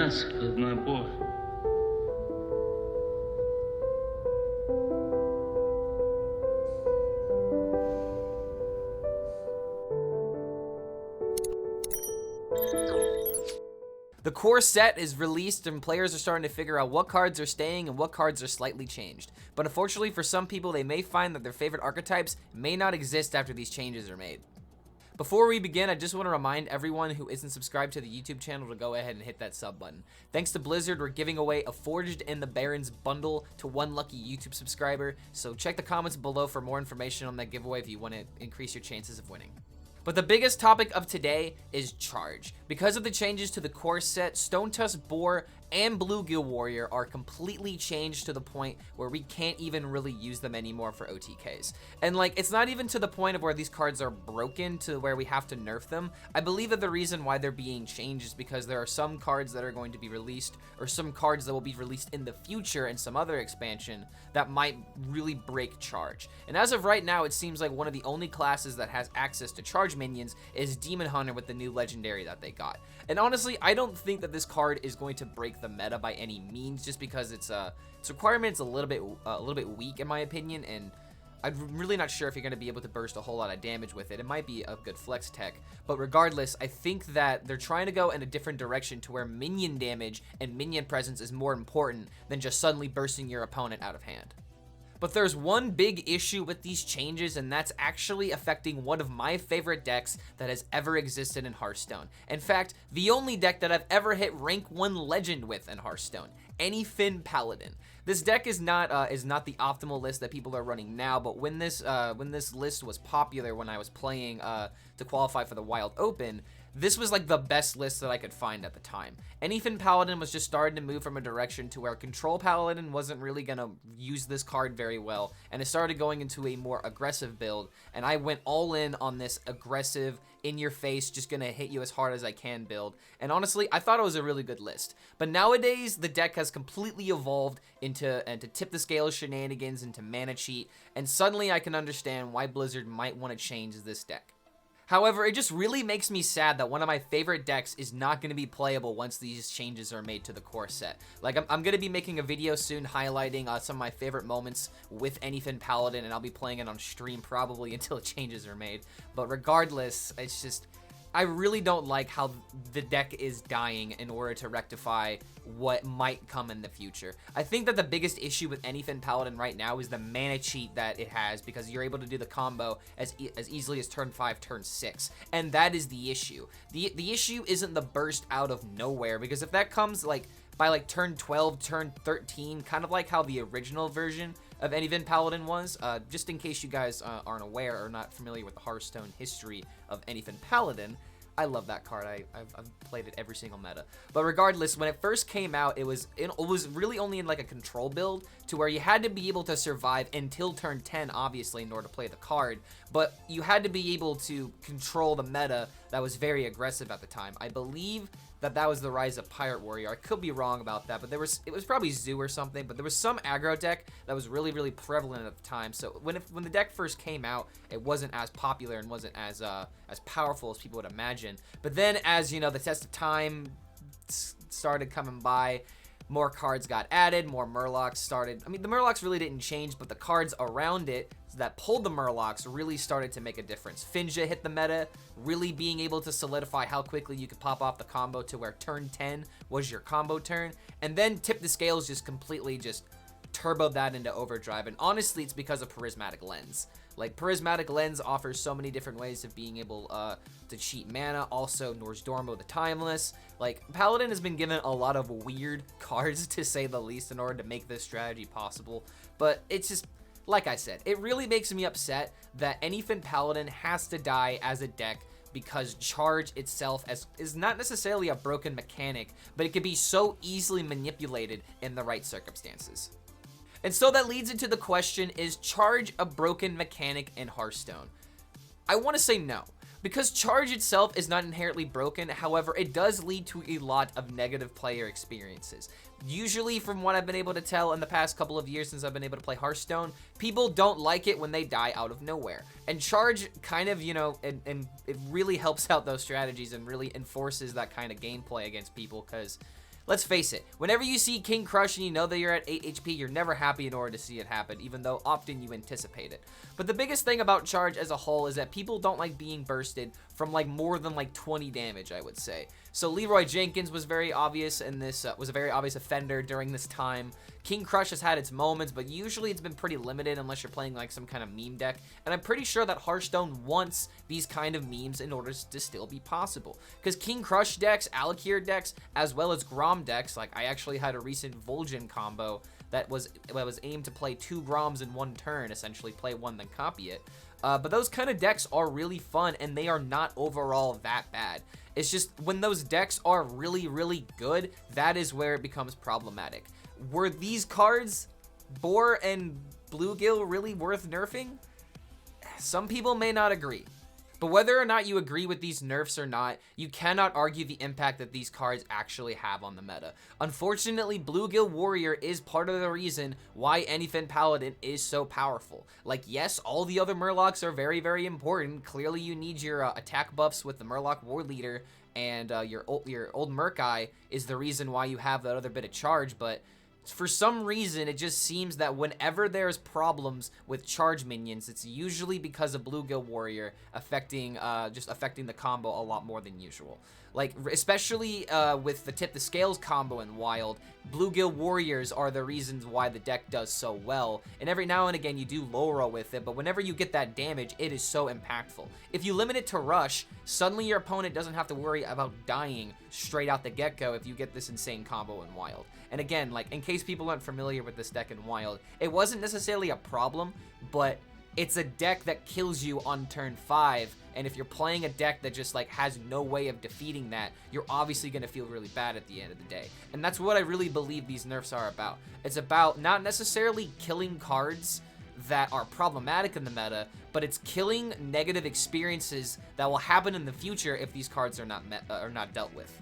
mask of my boar. The core set is released and players are starting to figure out what cards are staying and what cards are slightly changed. But unfortunately for some people, they may find that their favorite archetypes may not exist after these changes are made. Before we begin, I just want to remind everyone who isn't subscribed to the YouTube channel to go ahead and hit that sub button. Thanks to Blizzard, we're giving away a Forged in the Barrens bundle to one lucky YouTube subscriber, so check the comments below for more information on that giveaway if you want to increase your chances of winning. But the biggest topic of today is charge. Because of the changes to the core set, Stone Tusk Boar and Bluegill Warrior are completely changed to the point where we can't even really use them anymore for OTKs. And like, it's not even to the point of where these cards are broken to where we have to nerf them. I believe that the reason why they're being changed is because there are some cards that are going to be released, or some cards that will be released in the future in some other expansion that might really break charge. And as of right now, it seems like one of the only classes that has access to charge minions is Demon Hunter with the new legendary that they got. And honestly, I don't think that this card is going to break the meta by any means, just because its requirement is a little bit weak in my opinion, and I'm really not sure if you're going to be able to burst a whole lot of damage with it. It might be a good flex tech, but regardless, I think that they're trying to go in a different direction to where minion damage and minion presence is more important than just suddenly bursting your opponent out of hand. But there's one big issue with these changes, and that's actually affecting one of my favorite decks that has ever existed in Hearthstone. In fact, the only deck that I've ever hit rank 1 legend with in Hearthstone, Anyfin Paladin. This deck is not the optimal list that people are running now, but when this list was popular when I was playing to qualify for the Wild Open, this was like the best list that I could find at the time. Anyfin Paladin was just starting to move from a direction to where Control Paladin wasn't really going to use this card very well, and it started going into a more aggressive build, and I went all in on this aggressive, in-your-face, just going to hit you as hard as I can build, and honestly, I thought it was a really good list. But nowadays, the deck has completely evolved into tip the scale shenanigans, into mana cheat, and suddenly I can understand why Blizzard might want to change this deck. However, it just really makes me sad that one of my favorite decks is not going to be playable once these changes are made to the core set. Like, I'm going to be making a video soon highlighting some of my favorite moments with Anyfin Paladin, and I'll be playing it on stream probably until changes are made. But regardless, it's just, I really don't like how the deck is dying in order to rectify what might come in the future. I think that the biggest issue with Anyfin Paladin right now is the mana cheat that it has, because you're able to do the combo as easily as turn 5, turn 6, and that is the issue. The issue isn't the burst out of nowhere, because if that comes like by like turn 12, turn 13, kind of like how the original version of Anyfin Paladin was, just in case you guys aren't aware or not familiar with the Hearthstone history of Anyfin Paladin, I love that card. I've played it every single meta. But regardless, when it first came out, it was really only in like a control build to where you had to be able to survive until turn 10, obviously, in order to play the card. But you had to be able to control the meta that was very aggressive at the time. I believe that was the rise of Pirate Warrior. I could be wrong about that, but it was probably Zoo or something, but there was some aggro deck that was really, really prevalent at the time. So when the deck first came out, it wasn't as popular and wasn't as powerful as people would imagine. But then as, you know, the test of time started coming by, more cards got added, more Murlocs started. I mean, the Murlocs really didn't change, but the cards around it that pulled the Murlocs really started to make a difference. Finja hit the meta, really being able to solidify how quickly you could pop off the combo to where turn 10 was your combo turn. And then Tip the Scales just completely just turboed that into overdrive. And honestly, it's because of Prismatic Lens. Like, Prismatic Lens offers so many different ways of being able to cheat mana. Also, Norse Dormo the Timeless. Like, Paladin has been given a lot of weird cards, to say the least, in order to make this strategy possible. But it's just, like I said, it really makes me upset that Anyfin Paladin has to die as a deck, because charge itself is not necessarily a broken mechanic, but it can be so easily manipulated in the right circumstances. And so that leads into the question, is charge a broken mechanic in Hearthstone? I want to say no, because charge itself is not inherently broken. However, it does lead to a lot of negative player experiences. Usually, from what I've been able to tell in the past couple of years since I've been able to play Hearthstone, people don't like it when they die out of nowhere. And charge kind of, you know, and it really helps out those strategies and really enforces that kind of gameplay against people, because Let's face it, whenever you see King Crush and you know that you're at 8 HP, you're never happy in order to see it happen, even though often you anticipate it. But the biggest thing about charge as a whole is that people don't like being bursted from like more than like 20 damage, I would say. So Leroy Jenkins was very obvious in this, was a very obvious offender during this time. King Crush has had its moments, but usually it's been pretty limited unless you're playing like some kind of meme deck. And I'm pretty sure that Hearthstone wants these kind of memes in order to still be possible. Because King Crush decks, Alakir decks, as well as Grom decks, like I actually had a recent Vol'jin combo that was aimed to play 2 Groms in one turn, essentially play one then copy it. But those kind of decks are really fun, and they are not overall that bad. It's just when those decks are really, really good, that is where it becomes problematic. Were these cards, Boar and Bluegill, really worth nerfing? Some people may not agree. But whether or not you agree with these nerfs or not, you cannot argue the impact that these cards actually have on the meta. Unfortunately, Bluegill Warrior is part of the reason why Anyfin Paladin is so powerful. Like, yes, all the other Murlocs are very, very important. Clearly, you need your attack buffs with the Murloc War Leader, and your old Merc Eye is the reason why you have that other bit of charge, but for some reason, it just seems that whenever there's problems with charge minions, it's usually because of Bluegill Warrior affecting the combo a lot more than usual. Like, especially with the Tip the Scales combo in Wild, Bluegill Warriors are the reasons why the deck does so well. And every now and again, you do low roll with it, but whenever you get that damage, it is so impactful. If you limit it to Rush, suddenly your opponent doesn't have to worry about dying straight out the get-go if you get this insane combo in Wild. And again, like, in case people aren't familiar with this deck in Wild, it wasn't necessarily a problem, but it's a deck that kills you on turn 5, and if you're playing a deck that just like has no way of defeating that, you're obviously going to feel really bad at the end of the day. And that's what I really believe these nerfs are about. It's about not necessarily killing cards that are problematic in the meta, but it's killing negative experiences that will happen in the future if these cards are not dealt with.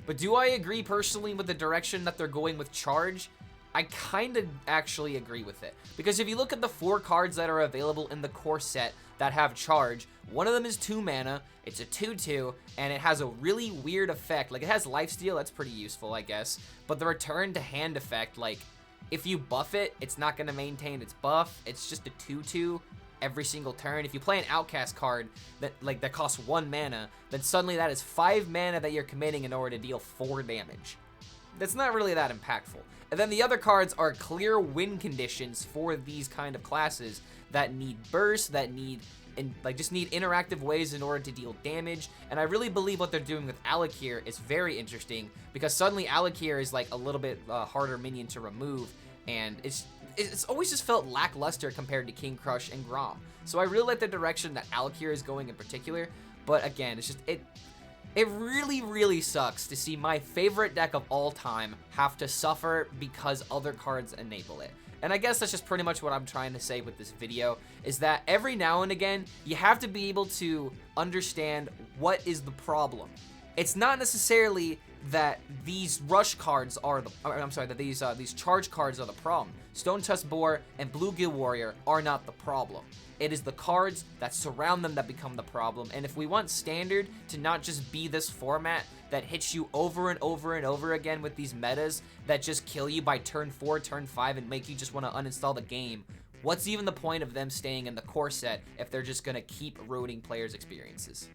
But do I agree personally with the direction that they're going with charge? I kind of actually agree with it. Because if you look at the 4 cards that are available in the core set that have charge, one of them is 2 mana, it's a 2/2, and it has a really weird effect. Like, it has lifesteal, that's pretty useful, I guess. But the return to hand effect, like, if you buff it, it's not going to maintain its buff. It's just a 2/2 every single turn. If you play an Outcast card that costs 1 mana, then suddenly that is 5 mana that you're committing in order to deal 4 damage. That's not really that impactful. And then the other cards are clear win conditions for these kind of classes that need burst, that need just need interactive ways in order to deal damage. And I really believe what they're doing with Alakir is very interesting, because suddenly Alakir is like a little bit harder minion to remove, and it's always just felt lackluster compared to King Crush and Grom. So I really like the direction that Alakir is going in particular. But again, it's just it really, really sucks to see my favorite deck of all time have to suffer because other cards enable it. And I guess that's just pretty much what I'm trying to say with this video, is that every now and again, you have to be able to understand what is the problem. It's not necessarily that these rush cards are these charge cards are the problem. Stone Tusk Boar and Bluegill Warrior are not the problem. It is the cards that surround them that become the problem. And if we want Standard to not just be this format that hits you over and over and over again with these metas that just kill you by turn 4, turn 5, and make you just want to uninstall the game, what's even the point of them staying in the core set if they're just going to keep ruining players' experiences?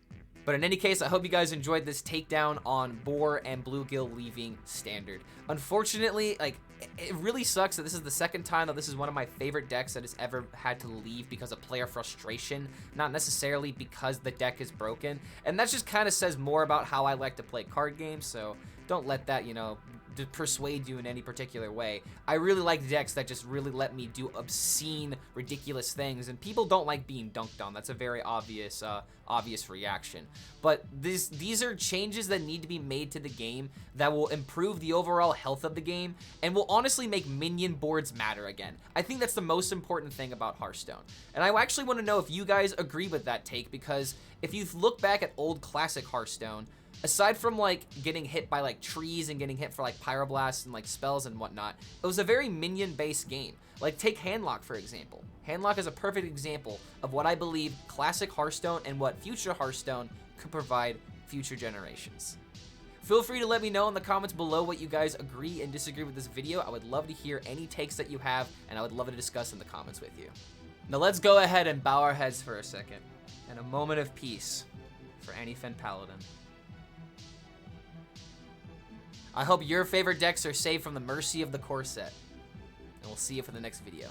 But in any case, I hope you guys enjoyed this takedown on Boar and Bluegill leaving Standard. Unfortunately, like, it really sucks that this is the second time that this is one of my favorite decks that has ever had to leave because of player frustration, not necessarily because the deck is broken. And that just kind of says more about how I like to play card games, so don't let that, you know, to persuade you in any particular way. I really like decks that just really let me do obscene, ridiculous things, and people don't like being dunked on. That's a very obvious reaction. But these are changes that need to be made to the game that will improve the overall health of the game and will honestly make minion boards matter again. I think that's the most important thing about Hearthstone. And I actually want to know if you guys agree with that take, because if you look back at old classic Hearthstone, aside from like getting hit by like trees and getting hit for like pyroblasts and like spells and whatnot, it was a very minion based game. Like, take Handlock for example. Handlock is a perfect example of what I believe classic Hearthstone and what future Hearthstone could provide future generations. Feel free to let me know in the comments below what you guys agree and disagree with this video. I would love to hear any takes that you have, and I would love to discuss in the comments with you. Now let's go ahead and bow our heads for a second, and a moment of peace for Anyfin Paladin. I hope your favorite decks are saved from the mercy of the core set, and we'll see you for the next video.